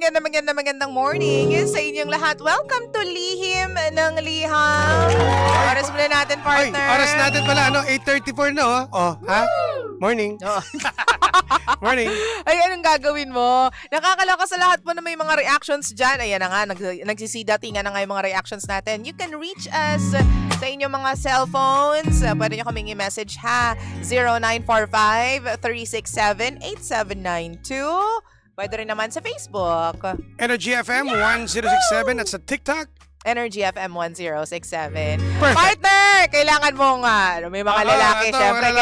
magandang morning sa inyong lahat. Welcome to Lihim ng Liham. Oras muna natin, partner. Ay, oras natin pala, 8:34 na, oh. Oh, ha? Morning. Oh. Morning. Ay, anong gagawin mo? Nakakaloka sa lahat po na may mga reactions dyan. Ayan na nga, nagsisidatingan na nga yung mga reactions natin. You can reach us sa inyong mga cellphones. Pwede nyo kaming i-message ha. 0945-367-8792. Pwede rin naman sa Facebook. Energy FM 1067 at sa TikTok. Energy FM 1067. Perfect. Partner, kailangan mong may mga lalaki, syempre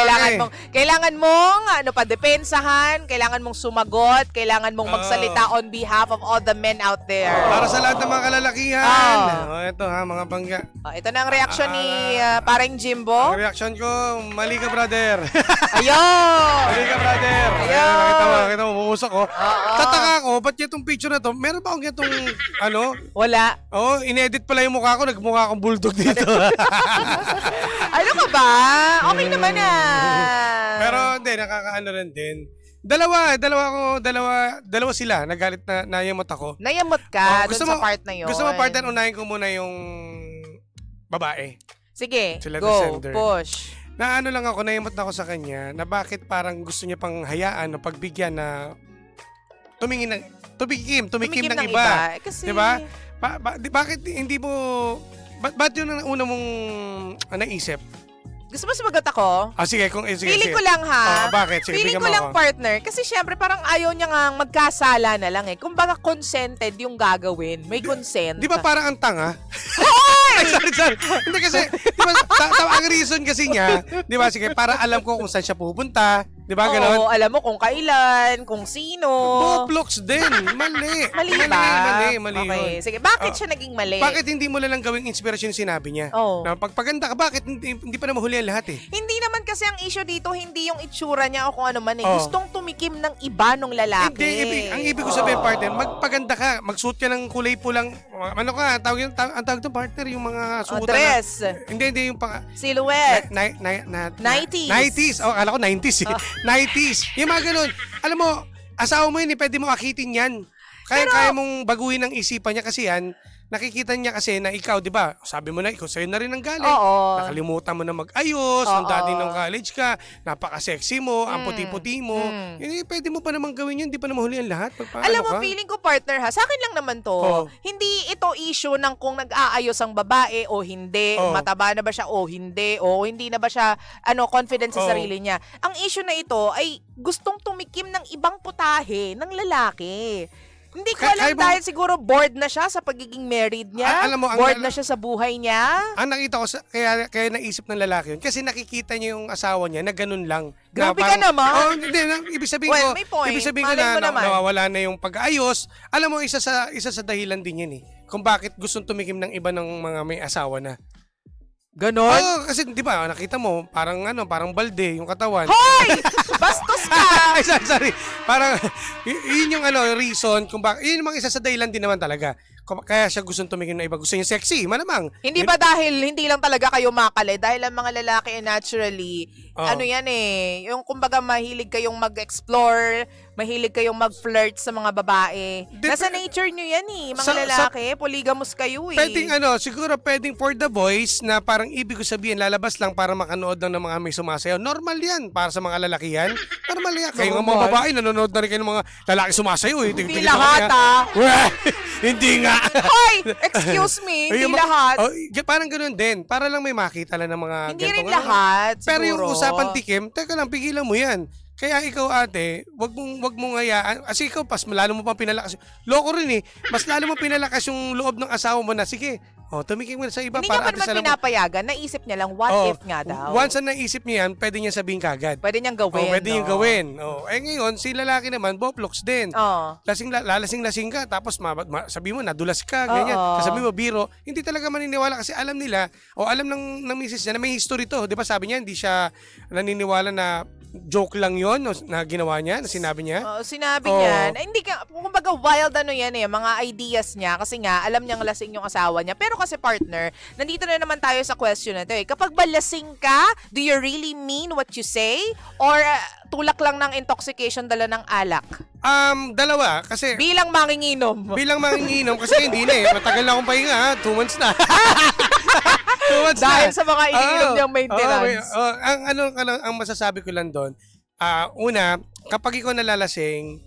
kailangan mong padepensahan, kailangan mong sumagot, kailangan mong magsalita on behalf of all the men out there. Para sa lahat ng mga kalalakihan. Ito ha, mga bangga. Ito na ang reaksyon ni parang Jimbo. Ang reaction ko, mali ka, brother. Ayun! Mali ka, brother. Ayun! Nakita mo, bumusak ko. Tataka ko, ba't itong picture na to? Meron ba akong itong, Wala. in-edit pala yung mukha ko, nagmukha akong bulldog dito. Ano ka ba? Okay naman Pero hindi, nakakaano rin din. Dalawa sila, nagalit na nayamot ako. Nayamot ka dun sa part na yun. Gusto mo, partner, unahin ko muna yung babae. Sige, Sila go, sender. push. Na lang ako, nayamot na ako sa kanya, na bakit parang gusto niya pang hayaan o pagbigyan na tumikim ng iba. Kasi, diba? Bakit hindi mo, ba't yun ang una mong naisip? gusto mo sumagot ako? Sige, Feeling ko lang ha. Bakit? Sige, Feeling bigyan ko mo lang, ako. partner. Kasi syempre parang ayaw niya nga magkasala na lang eh. Kumbaga consented yung gagawin. May consent. Di ba parang ang tanga? Sorry. Hindi kasi, di ba, ang reason kasi niya, di ba, sige, para alam ko kung saan siya pupunta. Di ba, gano'n? Oo, alam mo kung kailan, kung sino. Boplox din. Mali. Mali ba? Mali Okay, yun. sige. Bakit siya naging mali? Bakit hindi mo lang gawing inspirasyon yung sinabi niya? Oo. Na pagpaganda ka, bakit hindi pa na mahuli ang lahat eh? Hindi naman kasi ang issue dito, hindi yung itsura niya o kung ano man eh. Oo. Gustong tumikim ng iba nung lalaki. Hindi, ang ibig ko sabihin, partner, magpaganda ka, magsuot ka ng kulay pulang, ang tawag ng partner, yung mga suotan dress. Hindi yung Silhouette. 90s. 90s. Oh, akala ko 90s eh. 90s. Yung mga ganun. Alam mo, asawa mo yun, pwede mo akitin yan. Kaya mong baguhin ang isipan niya kasi yan. Nakikita niya kasi na ikaw, di ba? Sabi mo na, ikaw sa'yo na rin ang galing. Oo. Nakalimutan mo na mag-ayos. Nung dati nung college ka, napaka-sexy mo, ang puti-puti mo. Pwede mo pa namang gawin yun, di pa na mahuli ang lahat. Alam mo, feeling ko, partner ha, sa akin lang naman to. Hindi ito issue ng kung nag-aayos ang babae o hindi, mataba na ba siya o hindi, o hindi na ba siya confident sa sarili niya. Ang issue na ito ay gustong tumikim ng ibang putahe ng lalaki. Hindi ko alam dahil siguro bored na siya sa pagiging married niya. Alam mo, bored na siya sa buhay niya. Ang nakita ko, kaya naisip ng lalaki yun, kasi nakikita niya yung asawa niya na ganun lang. Grabe ka naman. Hindi, ibig sabihin Well, ko, may point. ibig sabihin ko Malay mo naman. nawawala na yung pag-aayos. Alam mo, isa sa dahilan din yan eh. Kung bakit gustong tumikim ng iba ng mga may asawa na. Ganon? Kasi di ba, nakita mo, parang balde yung katawan. Hoy! Bastos ka! Ay, sorry. Parang, yun yung reason kung bakit, yun yung isa sa dahilan din naman talaga. Kaya siya gustong tumingin na iba. Gusto niya sexy, malamang. Hindi ba dahil hindi lang talaga kayo makale? Dahil ang mga lalaki naturally, yan eh, yung kumbaga mahilig kayong mag-explore, mahilig kayong mag-flirt sa mga babae. Nasa nature nyo yan eh, mga lalaki. Polygamous kayo eh. Pwedeng siguro pwedeng for the boys na parang ibig ko sabihin, lalabas lang para makanood lang ng mga may sumasayaw. Normal yan para sa mga lalaki yan. Normal yan. Kayo nga mga babae, nanonood na rin kayo ng mga lalaki sumasayaw eh. Hindi lahat Hindi nga. Hoy! Excuse me, hindi lahat. Parang ganun din. Para lang may makita lang ng mga hindi rin lahat, siguro. Pero yung usapan tikim, teka lang, pigilan mo yan. Kaya ikaw ate, wag mong hayaan. Kasi ikaw, lalo mo pang pinalakas. Loko rin eh. Mas lalo mo pinalakas yung loob ng asawa mo na, sige, tumikim mo na sa iba. Hindi para niya pa naman pinapayagan. Naisip niya lang, what if nga daw? Once na naisip niya yan, pwede niya sabihin kagad. Pwede niyang gawin. Pwede niyang gawin. Ngayon, si lalaki naman, boplox din. Lalasing-lasing ka, tapos sabi mo, nadulas ka, ganyan. Sabi mo, biro. Hindi talaga maniniwala kasi alam nila, alam ng misis niya na may history to. Di ba sabi niya, hindi siya naniniwala na joke lang yon na ginawa niya, na sinabi niya? Sinabi Oo. niya, na hindi ka, kumbaga wild ano yan mga ideas niya, kasi nga, alam niyang lasing yung asawa niya. Pero kasi partner, nandito na naman tayo sa question na to Kapag ba lasing ka, do you really mean what you say? Or tulak lang ng intoxication dala ng alak? Dalawa, kasi Bilang manginginom. bilang manginginom, kasi hindi na matagal na akong pahinga, 2 months na. 2 months Dahil na. sa mga iniinom niyang maintenance. Ang masasabi ko lang doon, una, kapag ikaw nalalasing,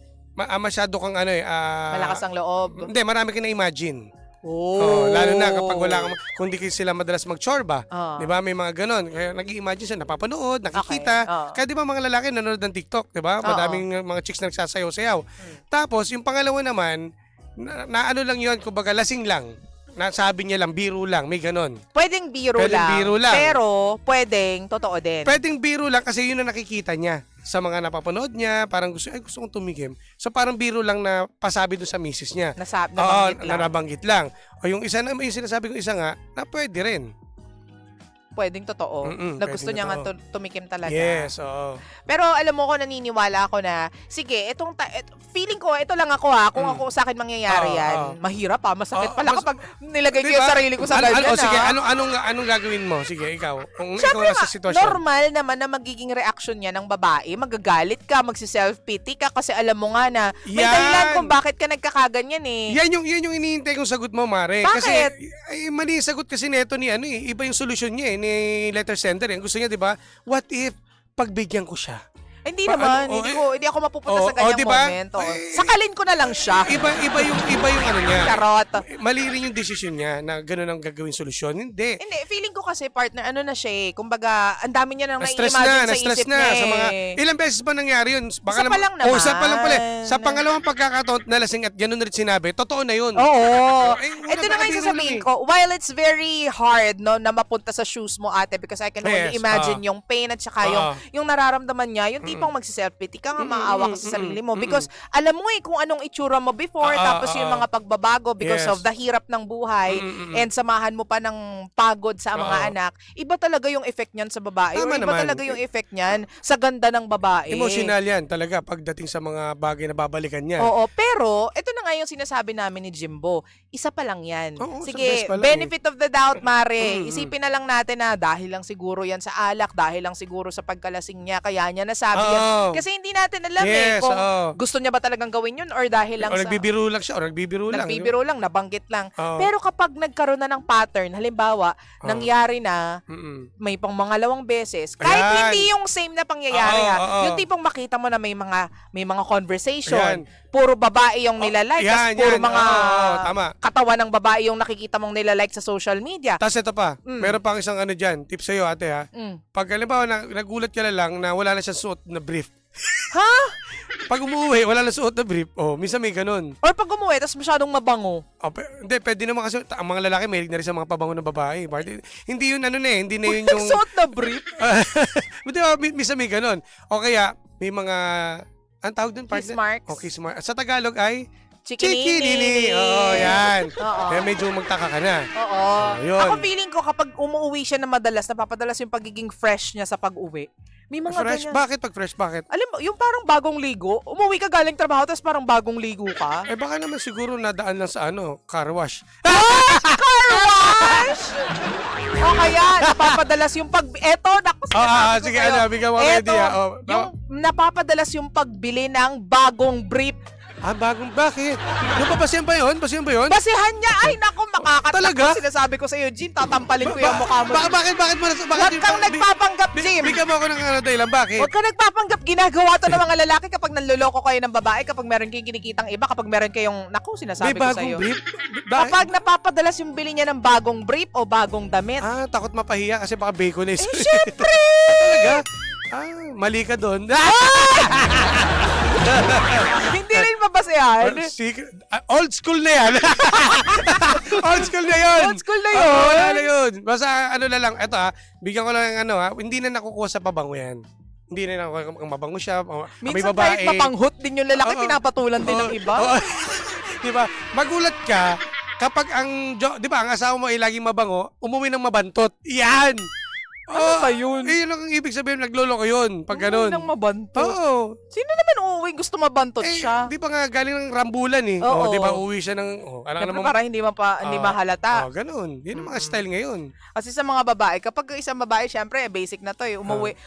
masyado kang Malakas ang loob. Hindi, marami ka na-imagine. Oh. Lalo na kapag wala kang, kung di sila madalas mag-chorba. Ah. Di ba? May mga ganon. Kaya nag-i-imagine siya, napapanood, nakikita. Okay. Kaya di ba mga lalaki nanonood ng TikTok, di ba? Madaming mga chicks na nagsasayaw-sayaw. Tapos, yung pangalawa naman, na ano lang yun, kumbaga lasing lang. Nasabi niya lang, biro lang, may ganon. Pwedeng biro Pwedeng lang. Pero, pwedeng totoo din. Pwedeng biro lang kasi yun ang nakikita niya sa mga napapanood niya, parang gusto kong tumigim. So parang biro lang na pasabi doon sa misis niya. Nabanggit lang. Nabanggit lang. O yung isa na, yung sinasabi ko isa nga, na pwede rin. Pwedeng totoo. Na gusto pwedeng niya nga totoo. tumikim talaga. Yes, oo. Pero alam mo ko, naniniwala ako na, sige, feeling ko, ito lang ako kung ako sa akin mangyayari yan, mahirap masakit pala kapag nilagay ko yung sarili ko sa ganyan. Sige, anong gagawin mo? Sige, ikaw. Kung Siyempre ikaw nasa sitwasyon. normal naman na magiging reaction niya ng babae. Magagalit ka, magsi-self-pity ka kasi alam mo nga na may Yan. dahilan kung bakit ka nagkakaganyan Yan yung iniintay kong sagot mo, Mare. Bakit? Kasi, mali yung sagot kasi neto ni iba yung solusyon niya ni letter sender. Gusto niya, di ba? What if pagbigyan ko siya? Hindi naman, hindi ako mapupunta sa ganyang diba? momento. Sakalin ko na lang siya. Iba yung ano niya. Charot. Mali rin yung decision niya na gano'n ang gagawin solusyon. Hindi. Hindi, feeling ko kasi partner, ano na siya kumbaga, ang dami niya nang Na-stress nai-imagine sa na-stress isip na niya sa mga ilang beses ba nangyari yun? Baka Isa pa lang naman. Isa pa lang pala. Sa pangalawang pagkakataon nalasing at gano'n rin sinabi, totoo na yun. Oo. Una Ito na nga baka yung biro sasabihin lang ko. While it's very hard na mapunta sa shoes mo, ate, because I can only Yes, imagine yung pain at saka yung nararamdaman niya, yung tipong magsi-self-pity ka nga, maawa ka sa sarili mo. Because alam mo kung anong itsura mo before, tapos yung mga pagbabago because Yes. of the hirap ng buhay, and samahan mo pa ng pagod sa mga anak, iba talaga yung effect niyan sa babae. Tama Or iba naman. talaga yung effect niyan sa ganda ng babae. Emotional yan talaga pagdating sa mga bagay na babalikan niya. Oo, pero ito na nga yung sinasabi namin ni Jimbo. Isa pa lang yan. Oo, sa Sige, best pa lang benefit of the doubt, Mare. Isipin na lang natin na dahil lang siguro yan sa alak, dahil lang siguro sa pagkalasing niya, kaya niya nasabi yan. Oo. Kasi hindi natin alam Yes, kung oo. gusto niya ba talagang gawin yun or dahil lang O sa... nagbibiro lang siya, o nagbibiro lang. Nagbibiro lang, nabanggit lang. Oo. Pero kapag nagkaroon na ng pattern, halimbawa, nangyari na, may pang mangalawang beses, kahit Ayan. hindi yung same na pangyayari Oo. yung tipong makita mo na may mga conversation, Ayan. puro babae yung nilalike, yan, puro yan. mga Oo, tama. katawan ng babae yung nakikita mong nilalike sa social media. Tapos ito pa, meron pang isang dyan, tips sa'yo ate ha. Pag halimbawa nagulat ka na lang na wala na siyang suot na brief. Ha? Pag umuwi, wala na suot na brief. Minsan may ganun. Or pag umuwi, tapos masyadong mabango. Hindi, pwede naman kasi ang mga lalaki mahilig na rin sa mga pabango ng babae. Hindi yun hindi na yun yung... Suot na brief? Di ba, minsan may ganun. O kaya, may mga... Ang tawag dun, Kiss partner? marks. O, kiss marks. Sa Tagalog ay... Chikinini. Oo, yan. Oo. Kaya medyo magtaka ka na. Oo. Yun. Ako feeling ko kapag umuwi siya na madalas, napapadalas yung pagiging fresh niya sa pag-uwi. May mga Fresh? ganyan. Bakit pag fresh? Bakit? Alam mo, yung parang bagong ligo, umuwi ka galing trabaho, tapos parang bagong ligo ka. Baka naman siguro nadaan lang sa car wash. Car wash! O kaya, napapadalas yung Eto, naku, sinasabi ko Sige, sa'yo. bigyan mo ako Eto, idea. yung napapadalas yung pagbili ng bagong brief. Bagong bakit? Yung papasyan ba yun? Pasyan ba yun? Basihan niya, ay naku, makakatak. Talaga? Sinasabi ko sa'yo, Jim, tatampalin ko yung mukha mo. Bakit Huwag kang nagpapanggap, Jim. Bigyan mo ako ng dahilan. Bakit? Huwag kang nagpapanggap. Ginagawa to ng mga lalaki kapag nanloloko kayo ng babae, kapag meron kayong kinikitang iba, kapag meron kayong, naku, May sinasabi ko bagong sa'yo. brief? Kapag napapadalas yung bili niya ng bagong brief o bagong damit. Takot mapahiya kasi baka bacon is. Siyempre! Talaga? Mali ka doon. Hindi rin mabasihan. Old school na yan. Old school na yun. Old school na yun. Wala na yun. Basta na lang. Ito bigyan ko lang hindi na nakukuha sa pabango yan. Hindi na nakukuha kung mabango siya. May Minsan babae. kahit mapanghot din yung lalaki, Oo. pinapatulan din ng iba. Diba? Magulat ka kapag di ba, ang asawa mo ay laging mabango, umuwi ng mabantot. Yan! Ano ba yun? Eh, yun lang ang ibig sabihin, nagloloko yun. Pag ganun. Nang mabantot. Oo. Sino naman uuwi gusto mabantot Eh, siya? di ba nga galing ng rambulan eh. Oo. Di ba uwi siya ng, alam Siyempre naman. para hindi mahalata. Ganun. Yun ang mga style ngayon. Kasi sa mga babae, kapag isang babae, syempre, basic na to eh.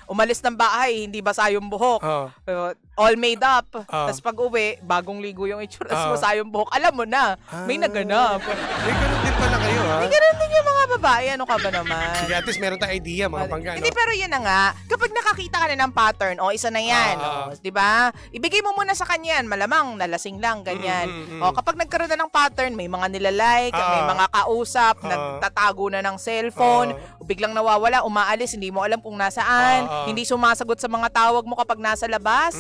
Umalis ng bahay, hindi basa yung buhok. All made up. Tapos pag uwi, bagong ligo yung itsura. Tapos basa yung buhok. Alam mo na, may naganap. May ganun din pala kayo, ha? May ganun din yung mga babae. Ano ka ba naman? Sige, at least meron tayong idea, mga pangga, Hindi, pero yun na nga. Kapag nakakita ka na ng pattern, isa na yan. Di ba? Ibigay mo muna sa kanya yan. Malamang, nalasing lang, ganyan. Kapag nagkaroon na ng pattern, may mga nilalike, may mga kausap, nagtatago na ng cellphone, biglang nawawala, umaalis, hindi mo alam kung nasaan, hindi sumasagot sa mga tawag mo kapag nasa labas.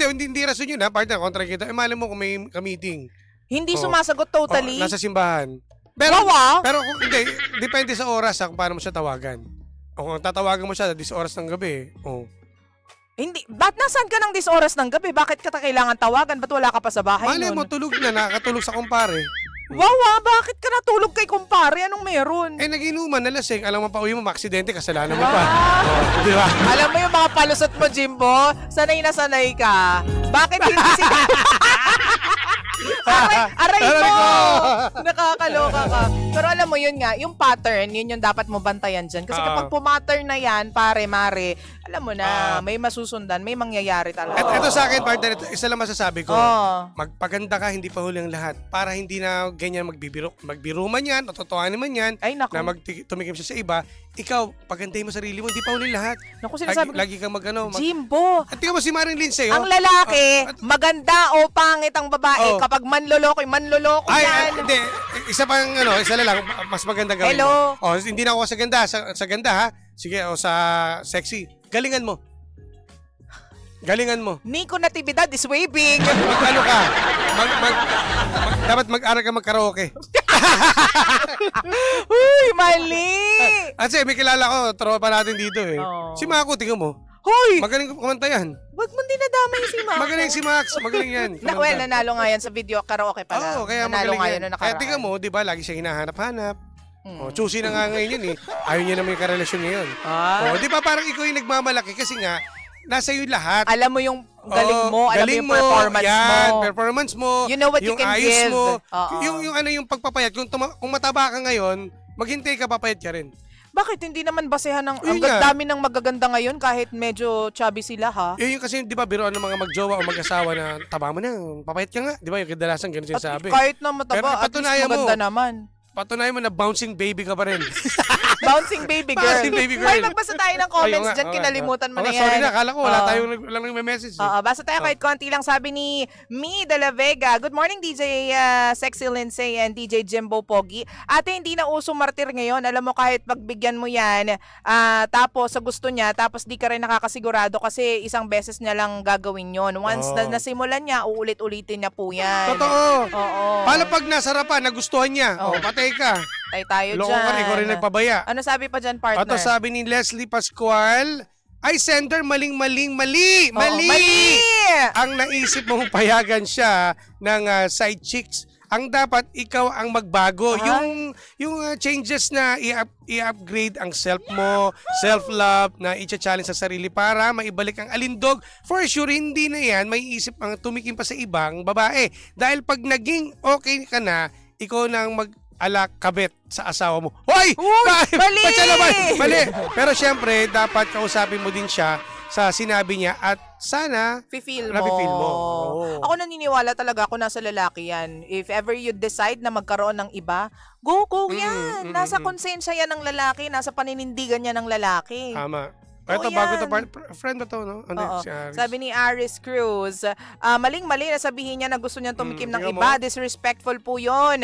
Hindi rason yun, ha? Partner, kontra kita. Malam mo kung may ka-meeting. Hindi sumasagot totally. Nasa simbahan. Pero kung hindi, depende sa oras kung paano mo siya tawagan. O kung tatawagan mo siya 10 oras ng gabi, Hindi, ba't nasaan ka ng 10 oras ng gabi? Bakit ka kailangan tawagan? Ba't wala ka pa sa bahay Malay mo, tulog na, nakakatulog sa kumpare. Bakit ka natulog kay kumpare? Anong meron? Naginuman, nalasing. Alam mo pa, uwi mo, maaksidente, kasalanan mo pa. Di ba? Alam mo yung mga palusot mo, Jimbo? Sanay na sanay ka. Bakit hindi sila... Aray mo! Nakakaloka ka. Pero alam mo yun nga, yung pattern, yun yung dapat mo bantayan dyan. Kasi kapag pumattern na yan, mare, alam mo na, may masusundan, may mangyayari talaga. At ito sa akin, partner, isa lang masasabi ko. Magpaganda ka, hindi pa huli ang lahat. Para hindi na ganyan magbiro man yan, o totohanin man yan, Ay, naku. na tumikim siya sa iba, ikaw, pagandahin mo sarili mo, hindi pa huli lahat. Naku, sinasabi ko, Lagi kang Jimbo, At tingnan mo si Maring Lindsay, ang lalaki, maganda o pangit ang babae, kapag manloloko yan. Hindi. Isa na lang, mas maganda gawin Hello? mo. Hindi na ako sa ganda. Sa ganda, ha? Sige, sa sexy. Galingan mo. Nico Natividad is waving. Ano ka? Dapat mag-aral ka mag-karaoke. Uy, mali! Kasi may kilala ko, tropa natin dito eh. Si Mako, tingnan mo. Hoy! Magaling kumanta yan. Wag mo dinadamay si Max. Magaling si Max. Magaling yan. Nanalo nga yan sa video karaoke pala. Oo, kaya nanalo magaling nga yan. yun na Kaya nakaraan. tingnan mo, di ba, lagi siya hinahanap-hanap. Choosy na nga ngayon yun eh. Ayaw niya na may karelasyon ngayon. Di ba parang ikaw yung nagmamalaki kasi nga, nasa iyo lahat. Alam mo yung galing mo, alam mo yung performance mo. Performance mo. You know what you can ayos give. mo. Yung pagpapayat. Kung mataba ka ngayon, maghintay ka, papayat ka rin. Bakit hindi naman basehan ng ang dami ng magaganda ngayon kahit medyo chubby sila, ha? Yung kasi, di ba, biroan ng mga magjowa o mag-asawa na taba mo na, papayat ka nga. Di ba, yung kadalasan ganun sinasabi. Kahit na mataba, Pero at least maganda naman. Patunayan mo na bouncing baby ka pa rin. Bouncing baby girl. Bouncing baby girl. Ay, magbasa tayo ng comments dyan, kinalimutan mo na yan. Sorry na, akala ko wala tayong may message. Basta tayo kahit konti lang. Sabi ni Mi de la Vega, good morning DJ Sexy Lindsay and DJ Jimbo Pogi. Ate, hindi na uso martir ngayon. Alam mo, kahit pagbigyan mo yan, tapos sa gusto niya, tapos di ka rin nakakasigurado kasi isang beses niya lang gagawin yon. Once na nasimulan niya, uulit-ulitin niya po yan. Totoo. Oo. Paano pag nasarapan, nagustuhan niya? Patay ka. Tay tayo Loko dyan. ka rin, ikaw rin nagpabaya. Ano sabi pa dyan, partner? Ito sabi ni Leslie Pascual, ay sender, mali! Mali! Ang naisip mong payagan siya ng side chicks. Ang dapat ikaw ang magbago. Yung changes na i-upgrade ang self mo, self-love na i-challenge sa sarili para maibalik ang alindog. For sure, hindi na yan may isip ang tumikim pa sa ibang babae. Dahil pag naging okay ka na, ikaw na ang kabit sa asawa mo. Hoy! Mali! Mali! Pero syempre, dapat kausapin mo din siya sa sinabi niya at sana Feel nafe-feel mo. Ako naniniwala talaga ako nasa lalaki yan. If ever you decide na magkaroon ng iba, go yan. Nasa konsensya yan ng lalaki, nasa paninindigan yan ng lalaki. Tama. Ito, bago to, friend ba to, no? Si Aris? Sabi ni Aris Cruz, maling-mali na sabihin niya na gusto niyang tumikim ng iba. Disrespectful po yun.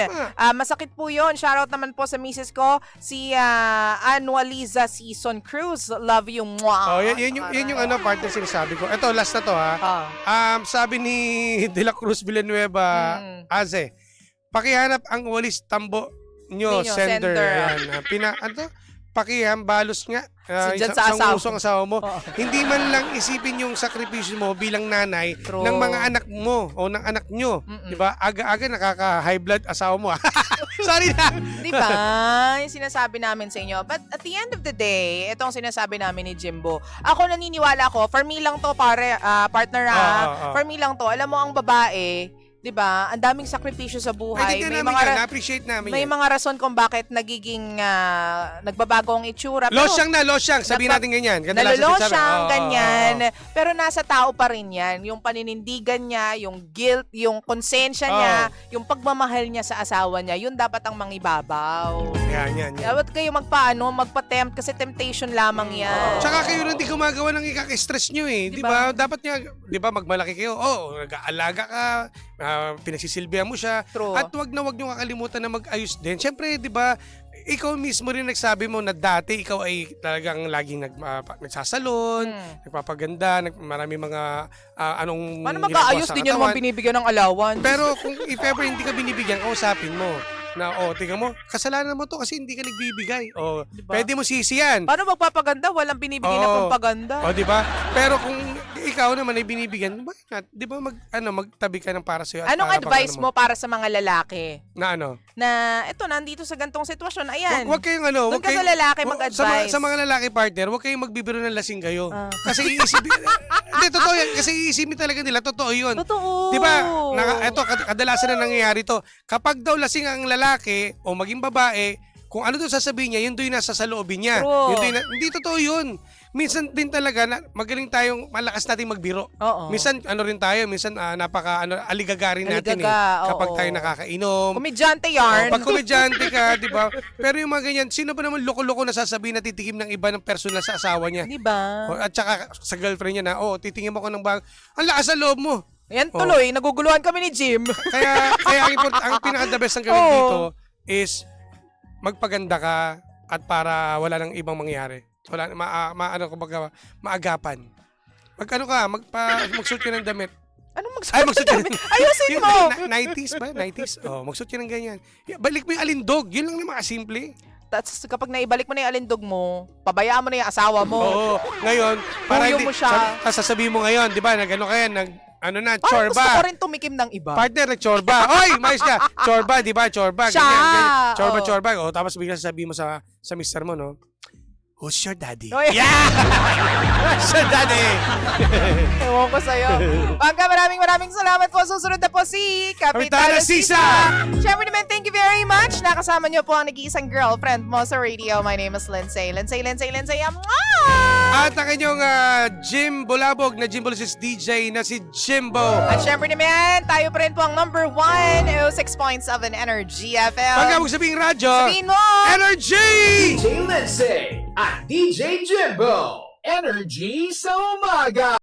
Masakit po yun. Shoutout naman po sa misis ko, si Anualiza Season Cruz. Love you, mwah. Yun yung partner sinasabi ko. Ito, last na to, ha. Sabi ni De La Cruz Villanueva, Aze, pakihanap ang walis tambo nyo, sender. Ayan. pakihambalos nga. Dyan sa isang asawa. usong asawa mo. Oo. Hindi man lang isipin yung sakripisyo mo bilang nanay True. ng mga anak mo o ng anak nyo. Di ba? Aga-aga nakaka-high blood asawa mo. Sorry na. Di ba? Yung sinasabi namin sa inyo. But at the end of the day, ito ang sinasabi namin ni Jimbo. Ako naniniwala ko, for me lang to, partner for me lang to. Alam mo, ang babae, di ba, ang daming sakripisyo sa buhay. Ay, na-appreciate namin May yan. mga rason kung bakit nagiging nagbabago ang itsura. Losyang, sabihin natin ganyan. Nalolosyang, ganyan. Pero nasa tao pa rin yan. Yung paninindigan niya, yung guilt, yung konsensya niya, yung pagmamahal niya sa asawa niya, yun dapat ang mangibabaw. Yan. Dapat kayo magpa-tempt kasi temptation lamang yan. Tsaka kayo rin di gumagawa ng ikaka-stress nyo eh. Di ba? Dapat nga, di ba, magmalaki kayo. Nag-aalaga ka, pinagsisilbihan mo siya. True. At wag nyo kakalimutan na mag-ayos din. Siyempre, di ba, ikaw mismo rin nagsabi mo na dati ikaw ay talagang laging nagsasalon, nagpapaganda, marami mga anong Paano ginagawa mag-aayos sa din yun katawan. naman binibigyan ng alawan? Pero kung if ever hindi ka binibigyan, kausapin mo na, tingnan mo, kasalanan mo to kasi hindi ka nagbibigay. Diba? Pwede mo sisi yan. Paano magpapaganda? Walang binibigyan na pampaganda. Di ba? Pero kung ikaw naman ay binibigyan, why not? Di ba magtabi ka ng para sa'yo? Anong advice mo para sa mga lalaki? Na ano? Na ito, nandito sa gantong sitwasyon, ayan. Wag kayong Doon ka sa lalaki mag-advise. Sa mga lalaki partner, wag kayong magbibiro ng lasing kayo. Kasi iisipin, hindi, totoo yan. Kasi iisipin talaga nila, totoo yun. Totoo. Di ba? Ito, kadalasan na nangyayari to. Kapag daw lasing ang lalaki o maging babae, kung ano doon sasabihin niya, yun doon nasa sa loobin niya. True. Hindi totoo yun. Minsan din talaga, magaling tayong malakas nating magbiro. Oo. Minsan, minsan aligagarin natin kapag tayo nakakainom. Komedyante yarn. Pag komedyante ka, di ba? Pero yung mga ganyan, sino ba naman loko-loko na sasabihin na titikim ng iba ng personal sa asawa niya? Di ba? At saka sa girlfriend niya na, titingin ako ng bag. Ang lakas sa loob mo. Yan tuloy, naguguluhan kami ni Jim. Kaya ang pinaka-the best ang gawin dito is magpaganda ka at para wala nang ibang mangyari. Wala maagapan. Magsuot ka ng damit. Anong magsuot ka ng Ayusin mo! 90s ba? 90s? Magsuot ka ng ganyan. Balik mo yung alindog. Yun lang naman kasimple. Tapos kapag naibalik mo na yung alindog mo, pabayaan mo na yung asawa mo. Oo. Ngayon, para Huyo mo siya. sasabihin mo ngayon, di ba, nag-ano kaya, Parang chorba. gusto ko rin tumikim ng iba. Partner, nag-chorba. Oy, mais ka. Chorba, di ba? Chorba. Siya! Ganyan. Oo. Chorba. Tapos bigla sasabihin mo sa mister mo, no? Who's your daddy? Oy. Yeah! Who's your daddy? Ewan ko sa'yo. Pagka maraming salamat po. Susunod na po si Kapitana Kapitana Sisa. Siyempre naman, thank you very much. Nakasama niyo po ang nag-iisang girlfriend mo sa radio. My name is Lindsay. Lindsay. At ang inyong Jim Bulabog na Jim Bulasis DJ na si Jimbo. At syempre naman, tayo pa rin po ang number 1, 6.7 Energy FM. Pagka mo sabing radyo, Sabihin mo! Energy! DJ Lindsay at DJ Jimbo. Energy sa umaga.